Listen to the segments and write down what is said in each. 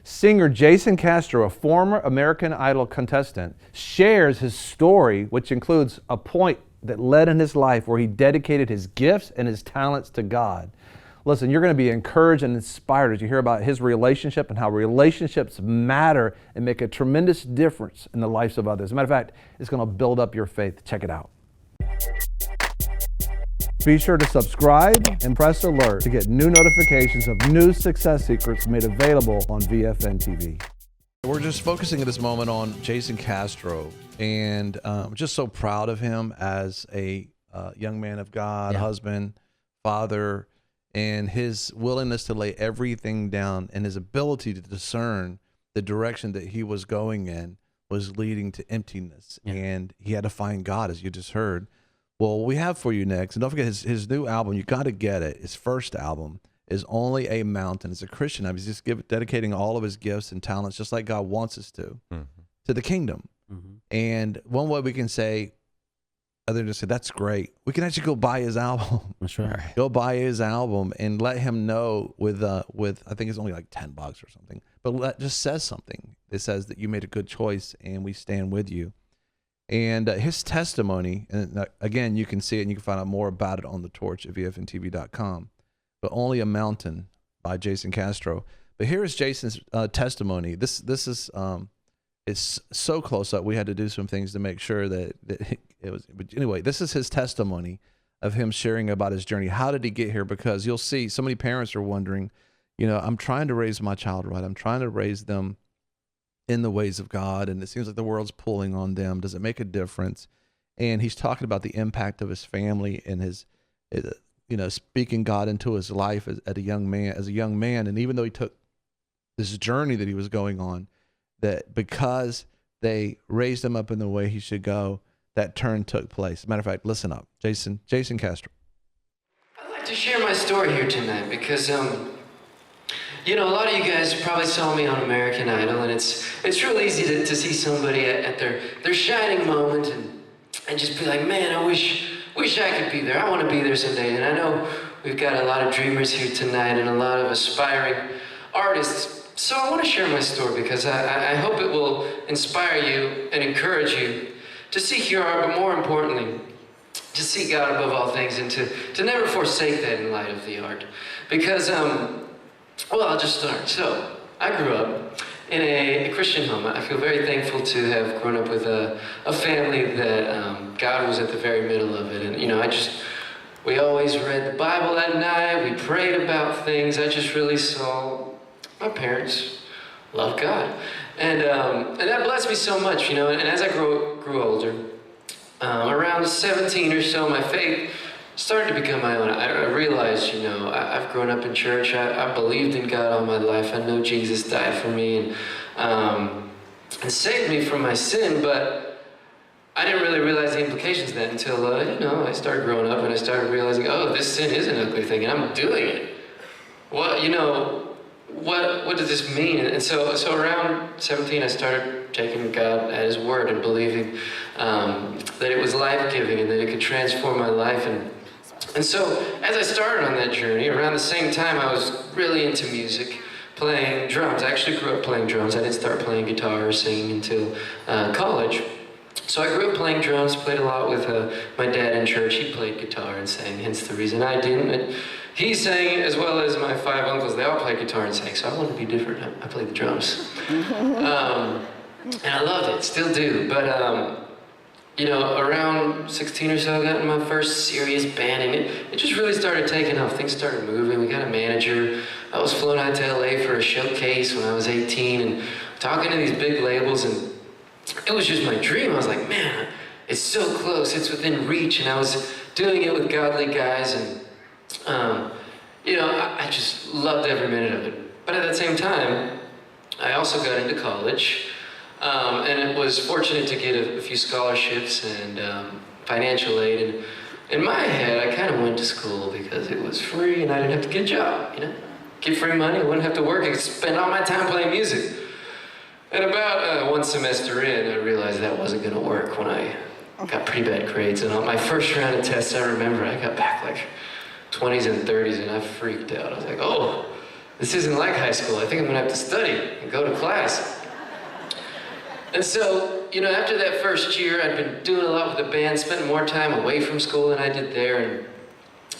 Singer Jason Castro, a former American Idol contestant, shares his story, which includes a point that led in his life where he dedicated his gifts and his talents to God. Listen, you're going to be encouraged and inspired as you hear about his relationship and how relationships matter and make a tremendous difference in the lives of others. As a matter of fact, it's going to build up your faith. Check it out. Be sure to subscribe and press alert to get new notifications of new success secrets made available on VFN TV. We're just focusing at this moment on Jason Castro, and just so proud of him as a young man of God, husband, father, and his willingness to lay everything down and his ability to discern the direction that he was going in was leading to emptiness. And he had to find God, as you just heard. Well, what we have for you next, and don't forget his new album, you got to get it. His first album is Only a Mountain. It's a Christian album. He's just dedicating all of his gifts and talents, just like God wants us to the kingdom. And one way we can say, other than to say, that's great, we can actually go buy his album. That's right. Go buy his album and let him know with I think it's only like $10 or something, but just says something. It says that you made a good choice and we stand with you. And his testimony, and again, you can see it and you can find out more about it on the torch at vfntv.com. But Only a Mountain by Jason Castro. But here is Jason's testimony. This is it's so close up. We had to do some things to make sure that it was. But anyway, this is his testimony of him sharing about his journey. How did he get here? Because you'll see so many parents are wondering, I'm trying to raise my child right. I'm trying to raise them in the ways of God, and it seems like the world's pulling on them. Does it make a difference? And he's talking about the impact of his family and his, speaking God into his life as a young man. And even though he took this journey that he was going on, that because they raised him up in the way he should go, that turn took place. As a matter of fact, listen up, Jason Castro. I'd like to share my story here tonight because, a lot of you guys probably saw me on American Idol, and it's real easy to see somebody at their shining moment and just be like, man, I wish I could be there. I want to be there someday. And I know we've got a lot of dreamers here tonight and a lot of aspiring artists. So I want to share my story because I hope it will inspire you and encourage you to seek your art, but more importantly, to seek God above all things and to never forsake that in light of the art. Because, I'll just start. So, I grew up in a Christian home. I feel very thankful to have grown up with a family that God was at the very middle of it. And, we always read the Bible at night. We prayed about things. I just really saw my parents love God. And that blessed me so much, And as I grew older, around 17 or so, my faith started to become my own. I realized, I've grown up in church. I believed in God all my life. I know Jesus died for me and saved me from my sin, but I didn't really realize the implications of that until, I started growing up and I started realizing, this sin is an ugly thing and I'm doing it. What does this mean? And so around 17, I started taking God at his word and believing that it was life-giving and that it could transform my life. And so, as I started on that journey, around the same time, I was really into music, playing drums. I actually grew up playing drums. I didn't start playing guitar or singing until college. So I grew up playing drums, played a lot with my dad in church. He played guitar and sang, hence the reason I didn't. And he sang as well as my 5 uncles. They all played guitar and sang, so I wanted to be different. I played the drums. And I loved it, still do. But around 16 or so, I got in my first serious band, and it just really started taking off. Things started moving. We got a manager. I was flown out to LA for a showcase when I was 18 and talking to these big labels, and it was just my dream. I was like, man, it's so close. It's within reach, and I was doing it with godly guys, and I just loved every minute of it. But at that same time, I also got into college. And it was fortunate to get a few scholarships and financial aid. And in my head, I kind of went to school because it was free and I didn't have to get a job, Get free money, I wouldn't have to work, I could spend all my time playing music. And about one semester in, I realized that wasn't going to work when I got pretty bad grades. And on my first round of tests, I remember I got back like 20s and 30s and I freaked out. I was like, this isn't like high school. I think I'm gonna have to study and go to class. And so, you know, after that first year, I'd been doing a lot with the band, spending more time away from school than I did there,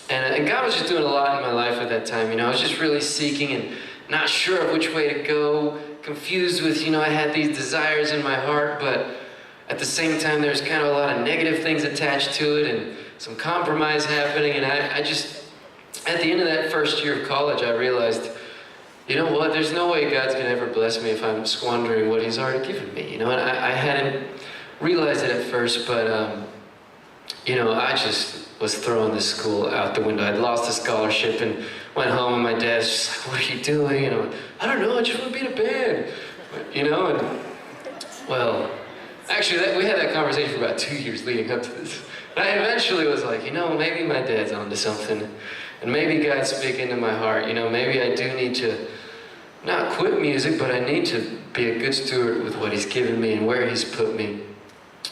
and God was just doing a lot in my life at that time. You know, I was just really seeking and not sure of which way to go, confused with, you know, I had these desires in my heart, but at the same time, there's kind of a lot of negative things attached to it and some compromise happening, and I just, at the end of that first year of college, I realized, you know what, there's no way God's gonna ever bless me if I'm squandering what He's already given me, you know, and I hadn't realized it at first, but, you know, I just was throwing this school out the window. I'd lost a scholarship and went home, and my dad's just like, what are you doing? And I'm like, I don't know, I just want to be in a band, you know, and, well, actually, we had that conversation for about 2 years leading up to this. And I eventually was like, you know, maybe my dad's onto something, and maybe God's speaking to my heart, you know, maybe I do need to not quit music, but I need to be a good steward with what He's given me and where He's put me.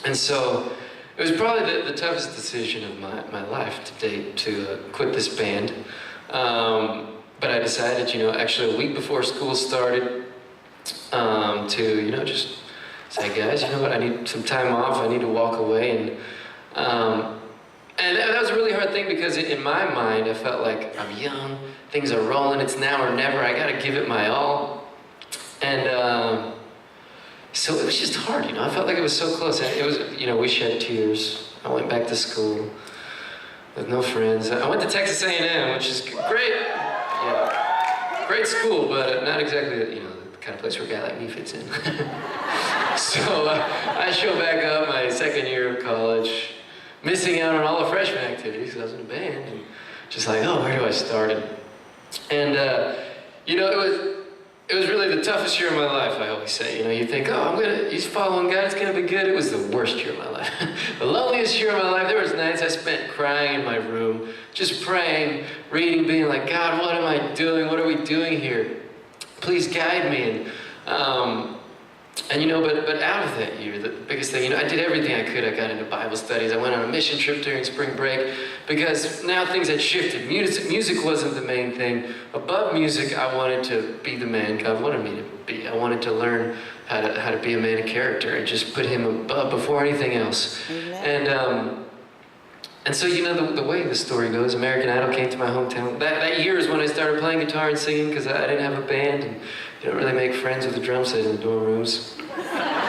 And so, it was probably the toughest decision of my life to date to quit this band. But I decided, you know, actually a week before school started, to, you know, just say, guys, you know what, I need some time off, I need to walk away. And that was a really hard thing because in my mind, I felt like I'm young, things are rolling, it's now or never, I gotta give it my all. And so it was just hard, you know, I felt like it was so close. It was, you know, we shed tears. I went back to school with no friends. I went to Texas A&M, which is great, yeah, great school, but not exactly, you know, the kind of place where a guy like me fits in. So I show back up my second year of college, missing out on all the freshman activities because I was in a band, and just like, oh, where do I start? And you know, it was really the toughest year of my life, I always say. You know, you think, oh, he's following God, it's gonna be good. It was the worst year of my life. The loneliest year of my life. There was nights I spent crying in my room, just praying, reading, being like, God, what am I doing? What are we doing here? Please guide me. And you know, but out of that year, the biggest thing, you know, I did everything I could. I got into Bible studies. I went on a mission trip during spring break because now things had shifted. Music wasn't the main thing. Above music, I wanted to be the man God wanted me to be. I wanted to learn how to be a man of character and just put Him above before anything else. Amen. And so, you know, the way the story goes, American Idol came to my hometown. That year is when I started playing guitar and singing because I didn't have a band and you don't really make friends with the drum set in the dorm rooms.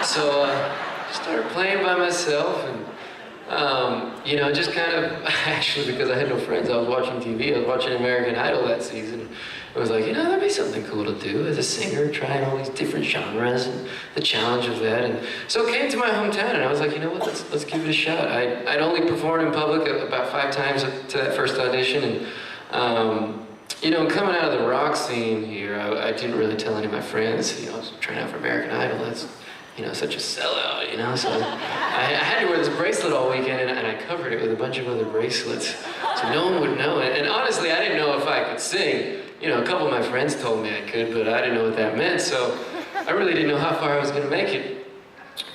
So I started playing by myself and, you know, just kind of, actually because I had no friends, I was watching TV, I was watching American Idol that season. I was like, you know, that'd be something cool to do as a singer, trying all these different genres and the challenge of that. And so it came to my hometown and I was like, you know what, let's give it a shot. I'd only performed in public about 5 times to that first audition. And, you know, coming out of the rock scene here, I didn't really tell any of my friends, you know, I was trying out for American Idol. That's, you know, such a sellout, you know, so I had to wear this bracelet all weekend, and I covered it with a bunch of other bracelets, so no one would know it. And honestly, I didn't know if I could sing. You know, a couple of my friends told me I could, but I didn't know what that meant, so I really didn't know how far I was gonna make it.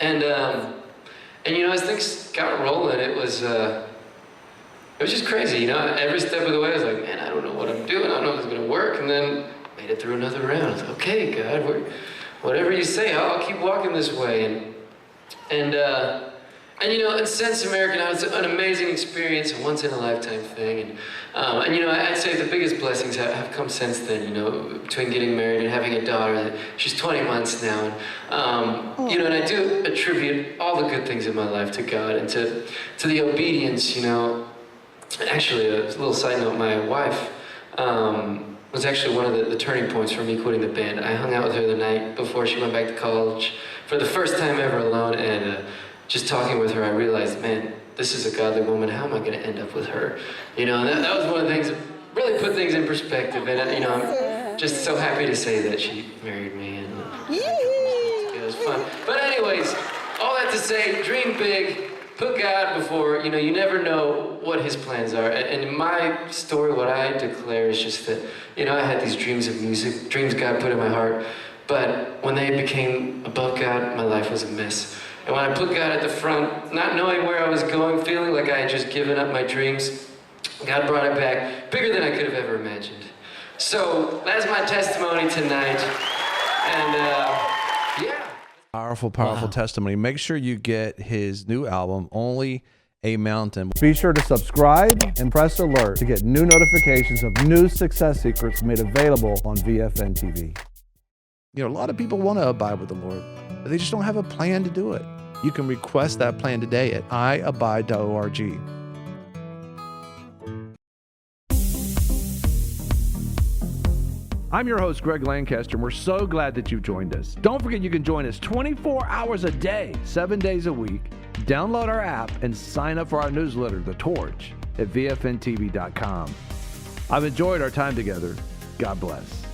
And you know, as things got rolling, it was just crazy, you know, every step of the way I was like, man, I don't know what I'm doing, I don't know if it's gonna work, and then made it through another round. I was like, okay, God, whatever you say, I'll keep walking this way. And you know, and since American Idol, it's an amazing experience, a once-in-a-lifetime thing. And you know, I'd say the biggest blessings have come since then, you know, between getting married and having a daughter. She's 20 months now. And, you know, and I do attribute all the good things in my life to God and to the obedience, you know. Actually, a little side note, my wife, was actually one of the turning points for me quitting the band. I hung out with her the night before she went back to college for the first time ever alone, and just talking with her, I realized, man, this is a godly woman. How am I going to end up with her? You know, and that was one of the things that really put things in perspective. And you know, I'm just so happy to say that she married me, and it was fun. But anyways, all that to say, dream big. Put God before, you know, you never know what His plans are. And in my story, what I declare is just that, you know, I had these dreams of music, dreams God put in my heart, but when they became above God, my life was a mess. And when I put God at the front, not knowing where I was going, feeling like I had just given up my dreams, God brought it back bigger than I could have ever imagined. So that's my testimony tonight. And yeah. Powerful testimony. Make sure you get his new album, Only a Mountain. Be sure to subscribe and press alert to get new notifications of new success secrets made available on VFN TV. You know, a lot of people want to abide with the Lord, but they just don't have a plan to do it. You can request that plan today at iabide.org. I'm your host, Greg Lancaster, and we're so glad that you've joined us. Don't forget you can join us 24 hours a day, 7 days a week. Download our app and sign up for our newsletter, The Torch, at vfntv.com. I've enjoyed our time together. God bless.